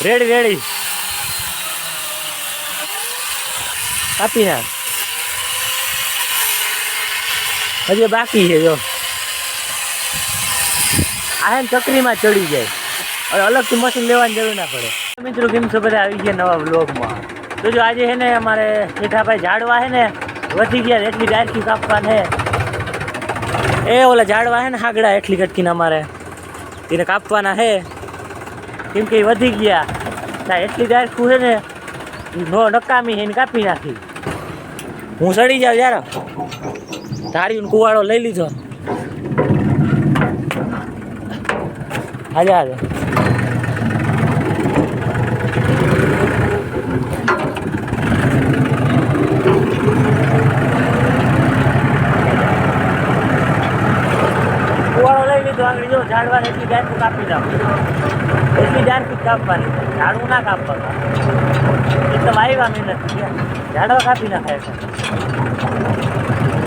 Ready ready કાપી નાખ. હજી બાકી છે જો. આ હે ચકરીમાં ચડી જાય હવે અલગથી મશીન લેવાની જરૂર ના પડે. મિત્રો કેમ છો બધા, આવી ગયા નવા વ્લોગમાં. તો જો આજે છે ને અમારે મીઠાભાઈ ઝાડવા છે ને વધી ગયા, એટલી ડાયરકી કાપવાને એ ઓલા ઝાડવા છે ને હાગડા એટલી કટકીને અમારે એને કાપવાના છે, કેમ કે વધી ગયા એટલી ડાયરકું છે ને નો નકામી છે એને કાપી નાખી. હું સડી જાઉં યાર, ધારીને કુવાડો લઈ લીધો. હાલે હાલે આંગળી જો ઝાડવાને એટલી ડાયરકું કાપી નાખું, એટલી ડાયરકું કાપવાની, ઝાડવું ના કાપવા. એકદમ આવ્યા મહેનત ઝાડવા કાપી નાખાય છે,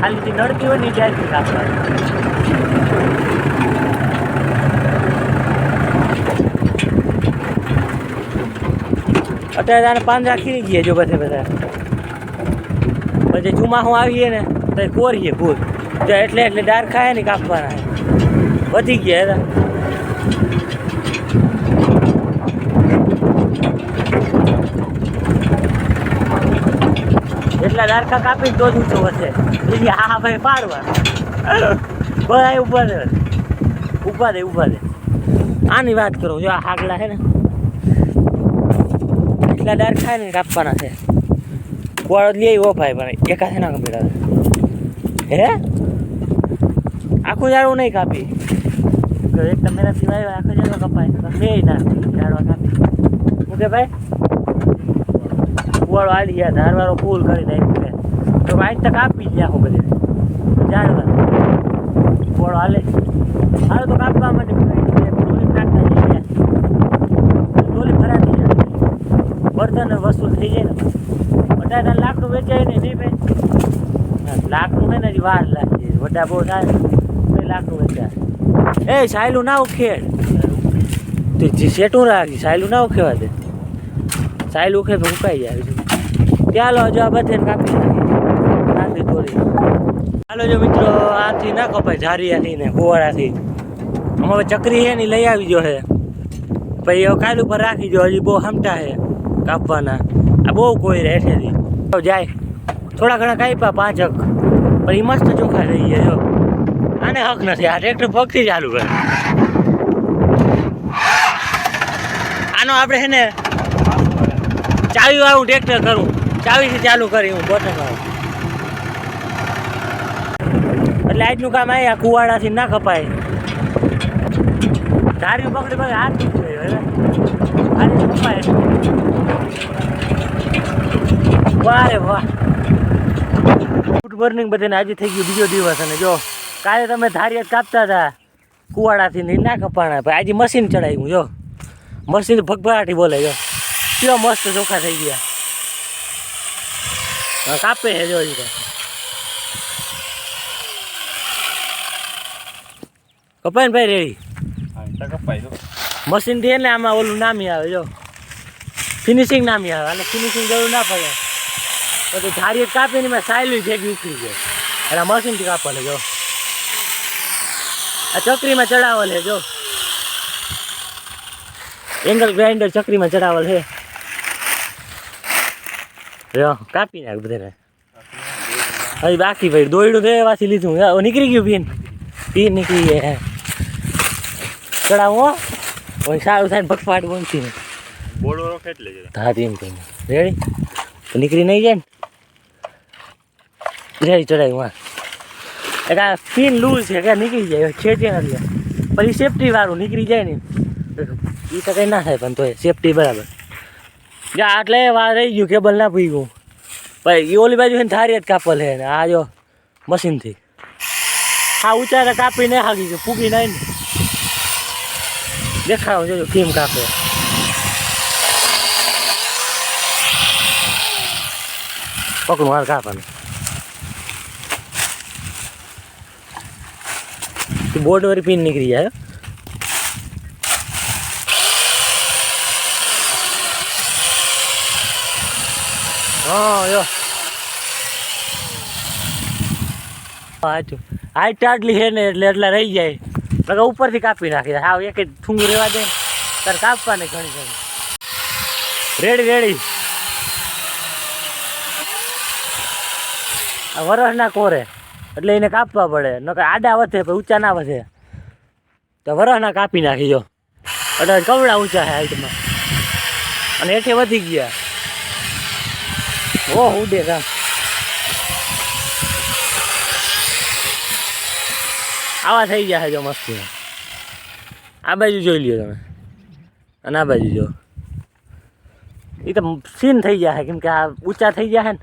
ખાલી જે નડતી હોય ને એ ડાયરકું કાપવાની. અત્યારે આને પાંદડા ખીરી ગયા જો બધે બધા. પછી ચોમાસું આવીએ ને તો કોરીએ ફૂલ જો એટલે ડાર ખાય ને કાપવાના વધી ગયા. એટલા ડારકા કાપીને તો જ ઊંચો વધે. હા ભાઈ પાડવા બધા ઉભા દે ઉભા દે ઉભા દે. આની વાત કરું જો આ હાગડા છે ને એટલા ડાર ખાય ને કાપવાના છે. કુવાડો લઈ ઓ ભાઈ પણ એકા છે ના કમ્પ્લીટ હે આખું ઝાડવું નહીં કાપી એકદમ મેરાથી વાવ્યા આખો ઝાડવા કપાય બે ના ઝાડવા કાપી મૂકે ભાઈ. કુવાડો આડી ગયા ધારવાળો ફૂલ કરી દે મૂકે તો આજ તક આપી જ આખું બધે ઝાડવા કુવાડો હાલે હાલો તો કાપવા માટે ટોલી નાખતા જઈએ, ટોલી ભરાતી જાય બર્તન વસ્તુ થઈ જાય ને. બધા લાકડું વેચાય ને નહીં ભાઈ, લાકડું છે ને હજી વાર લાગે, વડા બહુ થાય લાકડું વેચાય. એ સાયલું ના ઉખેડ તું સેટું રાખી, સાયલું ના ઉખેવા દે, સાયલું ઉખે તો ઉકાઈ જાય. ચાલો જો આ બધે કાપી નાખી થોડી. ચાલો જો મિત્રો આથી ના કપાય ઝારિયાથી ને કુવાડાથી. હવે ચકરી છે ને લઈ આવી જો છે પછી હવે કાયલ ઉપર રાખી જો, હજી બહુ હમટા છે કાપવાના. આ બહુ કોઈ હેઠેથી જાય થોડા ઘણા કાપ્યા 5 હક પણ એ મસ્ત ચોખ્ખા થઈ ગયા જો. આને હક નથી, આ ટ્રેક્ટર પગથી ચાલુ કરે. આનો આપણે છે ને ચાવી વાળું ટ્રેક્ટર કરું, ચાવીથી ચાલુ કરી હું બટન વાળું. એટલે આજનું કામ આવ્યા કુવાડાથી ના કપાય. ધાર્યું પકડી પકડી હાથ દુખી ગયો આજે કપાય. વાહ રે વાહ, ગુડ મોર્નિંગ બધાને. આજે થઈ ગયો બીજો દિવસ અને જો કાલે તમે ધારિયા કાપતા હતા કુવાડાથી ને ના કપાણા, ભાઈ આજે મશીન ચડાવ્યું જો, મશીન ભગભરાટી બોલે જો, કેવા મસ્ત ચોખ્ખા થઈ ગયા. કાપે છે જો કપાય ને ભાઈ રેડી મશીન થી ને આમાં ઓલું નામી આવે જો, ફિનિશિંગ નામી આવે અને ફિનિશિંગ જરૂર ના પડે. પછી ધારિયા કાપીને મેં સાયલું ભેગી ઉખડી જાય અને મશીનથી કાપવા લે જો. આ ચકરીમાં ચડાવલ છે જો, એંગલ ગ્રાઇન્ડર ચકરીમાં ચડાવલ છે જો. કાપી નાખ બધાને હજી બાકી ભાઈ દોયડું છે વાંચી લીધું નીકળી ગયું પીન નીકળી જાય. ચડાવો સારું થાય ને ભગફાટ બનતી ને બોલો એટલે હા એમ કહી રેડી તો નીકળી નહીં જાય ને રેડી ચડાવ્યું. હા એક આ પિન લૂઝ છે કે નીકળી જાય ખેંચે નથી પછી સેફટી વાળું નીકળી જાય ને એ તો કંઈ ના થાય પણ તો સેફટી બરાબર. જા એટલે વાર રહી ગયું કેબલ ના પી ગયું ભાઈ. એ ઓલી બાજુ છે ને ધારી જ કાપલ છે ને આ જો મશીનથી હા ઊંચા કાપી નહીં હાકી ગયું ફૂગી નહીં ને દેખાડો જોજો કેમ કાપે. પકડું હાલ કાપવાનું બોર્ડ વાળી પિન નીકળી જાય. હા યો સાચું હાઈટ આટલી છે ને એટલે એટલા રહી જાય એટલે ઉપરથી કાપી નાખી હા એક જ ઠૂંગું રહેવા દે તારે કાપવા ને ઘણી ઘણી રેડી આ વરસના કોરે એટલે એને કાપવા પડે નકર આડા વધે પણ ઊંચા ના વધે તો વરસના કાપી નાખી જો એટલે કવડા ઊંચા છે હાઈટમાં અને હેઠે વધી ગયા ઓહ ઉડે કામ આવા થઈ ગયા છે જો મસ્તી આ બાજુ જોઈ લ્યો તમે અને આ બાજુ જો એ તો સીન થઈ ગયા છે કેમ કે આ ઊંચા થઈ ગયા છે ને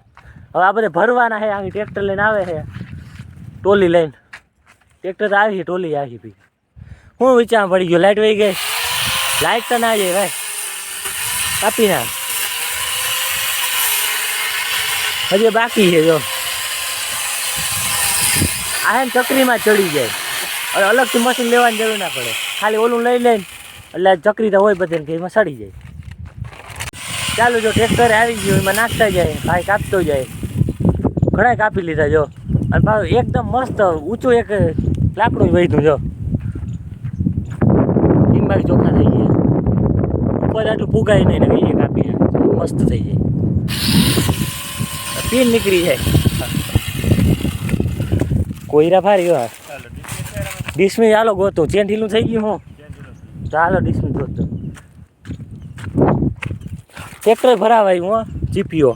હવે આ બધે ભરવાના છે આવી ટ્રેક્ટર લઈને આવે છે ટોલી લઈને ટ્રેક્ટર તો આવી ટોલી આવી પી હું વિચાર પડી ગયો લાઇટ વહી ગઈ લાઇટ તો ના જાય ભાઈ કાપી ના હજી બાકી છે જો આ હે ને ચકરીમાં ચડી જાય હવે અલગથી મશીન લેવાની જરૂર ના પડે ખાલી ઓલું લઈ લઈને એટલે ચકરી તો હોય બધે કે એમાં સડી જાય ચાલો જો ટ્રેક્ટર આવી ગયું એમાં નાખતા જાય ભાઈ કાપતો જાય ઘણા કાપી લીધા જો અને ભાઈ એકદમ મસ્ત ઊંચું એક લાકડું વહીતું જો એમાં ચોખ્ખા થઈ ગયા ઉપર આટલું ફૂગાય નહીં ને કહીએ કાપીને મસ્ત થઈ જાય પીન નીકળી જાય કોઈરા ફારી ગયો ડીસમી ચાલો ગોતો ચેન ઢીલું થઈ ગયું હું ચાલો ડીસમી ગોતો ટ્રેક્ટર ભરાવાય હું જીપીઓ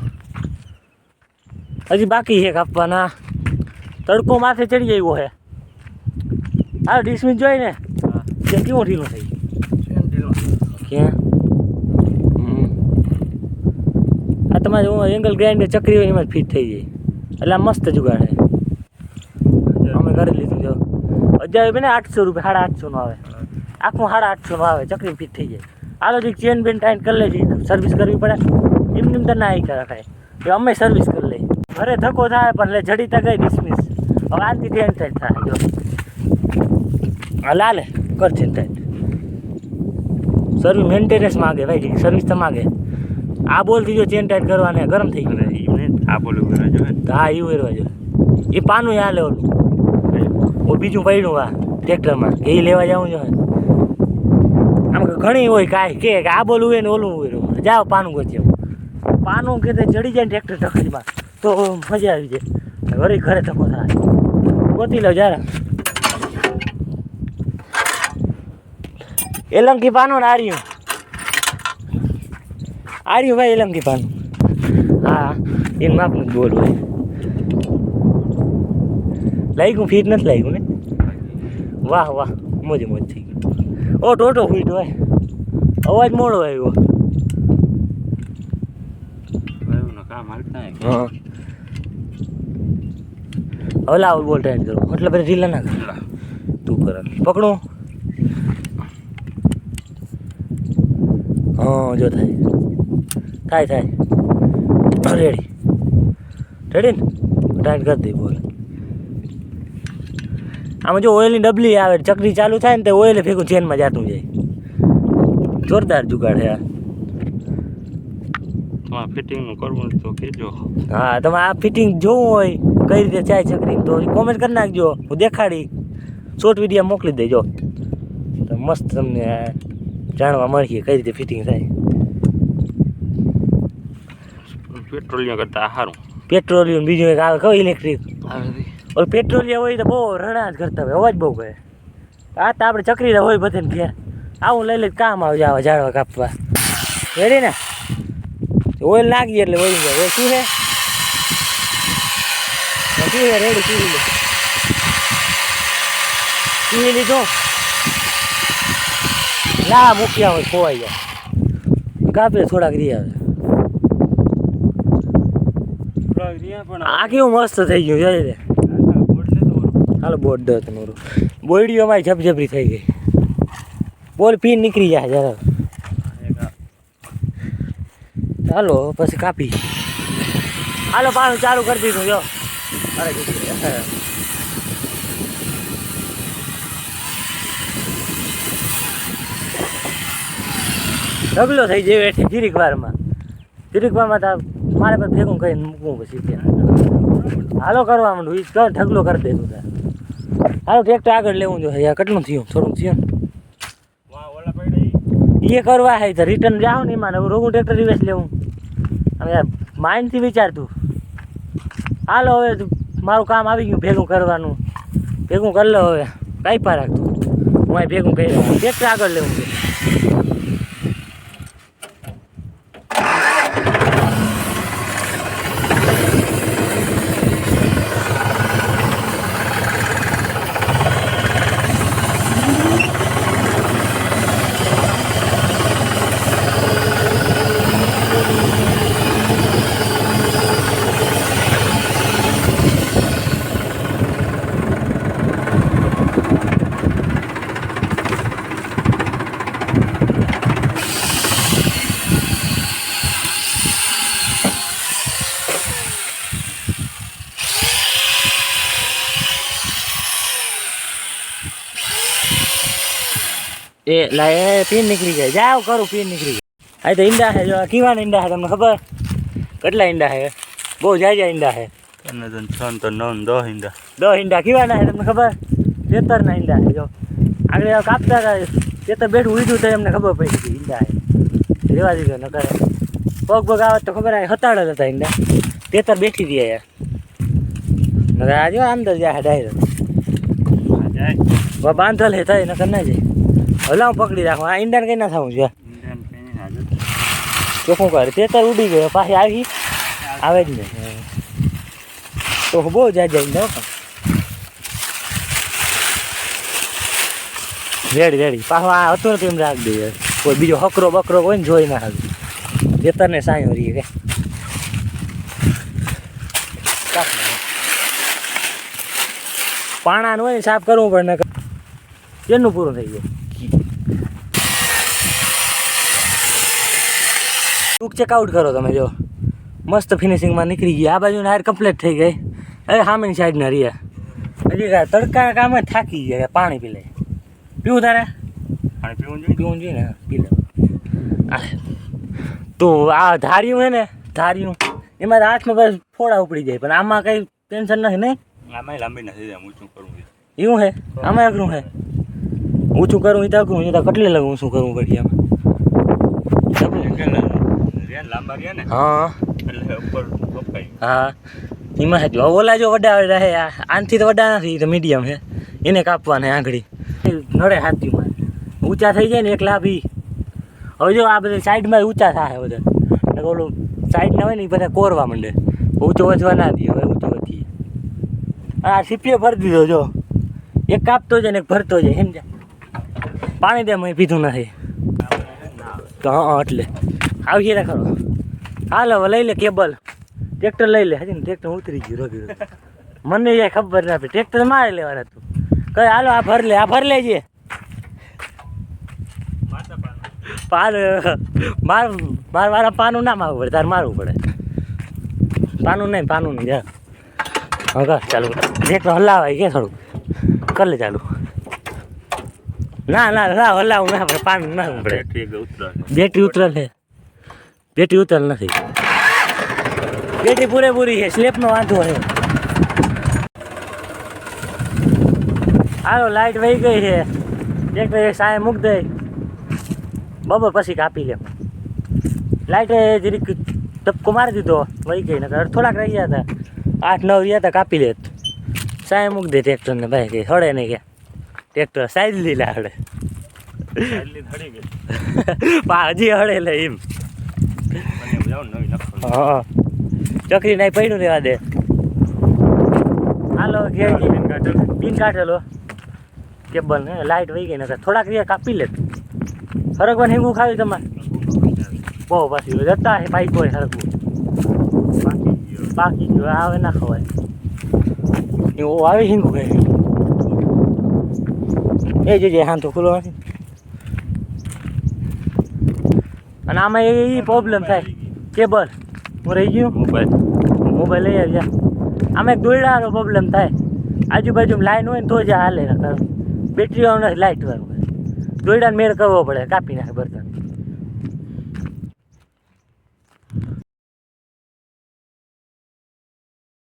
હજી બાકી છે કાપવાના તડકો માથે ચડી જાય છે હાલો ડીસમી જોઈ ને કેમ કેવું ઢીલું થઈ ગયું ક્યાં આ તમારે એંગલ ગ્રાઇન્ડર ચકરી હોય એમાં ફિટ થઈ જાય એટલે આ મસ્ત જુગાડ છે અમે કરી લીધું જો 1000 રૂપિયા 850 આવે આખું 850 આવે ચકરી ફિટ થઈ જાય હાલો જે ચેન બેન ટાઈટ કરી લેજે સર્વિસ કરવી પડે એમ તો ના આવી રખાય એ અમે સર્વિસ કરી લઈએ ઘરે ધક્કો થાય પણ લે જડી તો ગઈ ડિસમિસ હવે આનથી ચેન ટાઈટ થાય જો લાલે કર ચેન ટાઈટ સર્વિસ મેન્ટેનન્સ માગે ભાઈ સર્વિસ તો માગે આ બોલથી જો ચેન ટાઈટ કરવાને ગરમ થઈ ગયું આ બોલ ઉભેરા જો હા એ ઉભેરવા જો એ પાનું હાલે ઓલું બીજું પડ્યું આ ટ્રેક્ટરમાં એ લેવા જવું જોઈએ આમ ઘણી હોય કાંઈ કે આ બોલવું હોય ને ઓલું હોય જાઓ પાનું ગોતી પાનું કે ચડી જાય ને ટ્રેક્ટર ટકરીમાં તો મજા આવી જાય વળી ઘરે ધક્કો થાય ગોતી લો જરા એલંકી પાનું ને આર્યું ભાઈ એલંકી પાનું હા એને માપનું જ બોલ હોય લાગ્યું ફીટ નથી લાગ્યું ને વાહ વાહ મોજે મોજ થઈ ગયું ઓ ટોટો ફીટ હોય અવાજ મોડો આવ્યો હા હવે લાવ બોલ ટાઈટ કરો એટલે પછી ઢીલા ના કર તું કર પકડું હા જો થાય રેડી ને ટાઈટ કરી દઈ બોલ આમાં જો ઓઇલની ડબલી આવે ચકરી ચાલુ થાય ને તો ઓઇલ ભેગું ચેનમાં જાતું જાય જોરદાર જુગાડ છે આ ફિટિંગનું કરવું તો કહેજો હા તમે આ ફિટિંગ જોવું હોય કઈ રીતે ચાય ચકરી તો કોમેન્ટ કરી નાખજો હું દેખાડી શોર્ટ વિડીયો મોકલી દેજો તો મસ્ત તમને જાણવા મળશે કઈ રીતે ફિટિંગ થાય પેટ્રોલિયમ કરતા સારું પેટ્રોલિયમ બીજું એક આવે કયું ઇલેક્ટ્રિક ઓલું પેટ્રોલિયમ હોય તો બહુ રણા જ કરતા હોય અવાજ બહુ કહે આ તો આપણે ચકરી હોય બધે ઘેર આવું લઈ લઈ કામ આવે જાવ ઝાડવા કાપવા રેડી ને ઓઇલ નાખીએ એટલે વળી જાય શું છે રેડી ચીવી લીધું ના મૂક્યા હોય ખોવાઈ જાય કાપે થોડાક રી આવે આ કેવું મસ્ત થઈ ગયું જઈ રે હાલો બોટ દો તમારું બોયડીઓ અમારી ઝપઝપરી થઈ ગઈ બોલ પીન નીકળી જાય જરા ચાલો પછી કાપી હાલો પાછું ચાલુ કરી દીધું જો અરે ઢગલો થઈ જાય એટલે જીરીક વારમાં તો મારે પર ભેગું કરીને મૂકવું પછી ત્યાં હાલો કરવા માંડું એ કર ઢગલો કરી દે તું તાર હાલો ટ્રેક્ટર આગળ લેવું જોઈએ યાર કેટલું થયું થોડુંક થયું ને એ કરવા હે તો રિટર્ન જાઓ ને એમાં રોગું ટ્રેક્ટર રિવેસ લેવું હવે યાર માઇન્ડથી વિચારતું હાલો હવે મારું કામ આવી ગયું ભેગું કરવાનું ભેગું કરી લો હવે કાંઈ રાખતું હું અહીં ભેગું કરી લઉં ટ્રેક્ટર આગળ લેવું છે એ લાય પીન નીકળી જાય જાવ કરું પીન નીકળી જાય આ તો ઈંડા છે જો કેવા ઈંડા છે તમને ખબર કેટલા ઈંડા છે બહુ જાય ઈંડા છે એને તો 6 તો 9 10 ઈંડા 10 ઈંડા કેવાના છે તમને ખબર 73 ઈંડા છે જો આગળ કાપતા હતા ખેતર બેઠું ઉડ્યું તો એમને ખબર પડી ગઈ ઈંડા છે રેવા દીધો ન કરે પગ આવે તો ખબર આવે હતાડ હતા ઈંડા ખેતર બેઠી દે યાર નકર આ જો અંદર જાય ડાયરેક્ટ બાંધલ હે થાય નકર ના જાય હલાવ પકડી રાખો આ ઈંડાને કઈ ના થવું છે ચોખ્ખું કરે તેતર ઉડી ગયો પાછી આવી આવે જ ને તો બહુ જાય ઈંડા રેડી પાછું આ હતું ને તેમ રાખ દઈએ કોઈ બીજો હકરો બકરો હોય ને જોઈ ના આવે તેતરને સાયો રહીએ કે પાણાનું હોય ને સાફ કરવું પડે ને કેટલું પૂરું થઈ જાય ટૂંક ચેકઆઉટ કરો તમે જો મસ્ત ફિનિશિંગમાં નીકળી ગઈ આ બાજુ હાર કમ્પ્લીટ થઈ ગઈ અરે સામેની સાઈડના રહ્યા હજી તડકા કામ થાકી ગયા પાણી પી લે પીવું તારે પાણી પીવું જોઈએ ને પી લે તો આ ધાર્યું હે ને ધાર્યું એમાં હાથમાં બસ ફોડા ઉપડી જાય પણ આમાં કંઈ ટેન્શન નથી નહીં આમાં લાંબી નથી જાય ઊંચું કરવું એવું હે આમાં અઘરું હે ઊંચું કરવું એ તો અઘરું એ તો કેટલે લગું શું કરવું પડે આમાં લાંબા રહ્યા ને હા એટલે ઉપર કપાઈ હા એમાં હજુ ઓલા જો વડા રહે આનથી તો વડા નથી તો મીડિયમ છે એને કાપવાના આંગળી નડે હાથીમાં ઊંચા થઈ જાય ને એક લાભી હવે જો આ બધા સાઈડમાં ઊંચા થાય બધા ઓલું સાઈડના હોય ને એ બધા કોરવા માંડે ઊંચો વધવા ના દે હવે ઊંચો વધીએ આ સીપીએ ભરી દીધો જો એક કાપતો જાય ને એક ભરતો જાય સમજ્યા પાણી દે મેં પીધું નથી તો હા એટલે આવીએ ને ખરો હાલ હવે લઈ લે કેબલ ટ્રેક્ટર લઈ લે હજી ને ટ્રેક્ટર ઉતરી ગયું રોગી મને એ ખબર ના પડી ટ્રેક્ટર મારે લેવાના તું કઈ હાલો આ ભર લેજે મારા પાનું ના મારવું પડે તારે મારવું પડે પાનું નહીં જા હા કર ચાલુ ટ્રેક્ટર હલાવાય કે થોડુંક કર લે ચાલુ ના હલાવું ના પડે પાનું ના પડે બેટરી ઉતરેલ નથી બેટરી પૂરેપૂરી છે સ્લેપનો વાંધો છે હાલો લાઈટ વહી ગઈ છે ટ્રેક્ટર સાય મૂક દે બબો પછી કાપી લે લાઈટે જરીક ટપકો મારી દીધો વહી ગઈ નકર થોડાક રહી ગયા હતા 8-9 રહ્યા હતા કાપી લે સાય મૂક દે ટ્રેક્ટરને ભાઈ કે હળે નહીં કે ટ્રેક્ટર સાઈડ લીલા હળે હજી હળે લે એમ હા ચકરી નહીં પડ્યું રહેવા દે હાલો પીન કાઢેલો કેબલ ને લાઈટ વહી ગઈ નકર થોડાક રહ્યા કાપી લે હરકવા હિંગું ખાવી તમારે બહુ પાછી જતા હે પાઈકો હરકવું બાકી ગયો આવે ના ખવાય એવું આવે હિંગું ખાઈ એ જોજે હા તો ખુલ્લો નથી અને આમાં એ પ્રોબ્લેમ થાય કેબલ હું રહી ગયું મોબાઈલ લઈ આવજા આમાં એક દોરડાનો પ્રોબ્લેમ થાય આજુબાજુમાં લાઈન હોય ને તો જ હાલે બેટરી વાળું નથી લાઇટ વાળું દોરડાને મેળ કરવો પડે કાપી નાખે બર્તન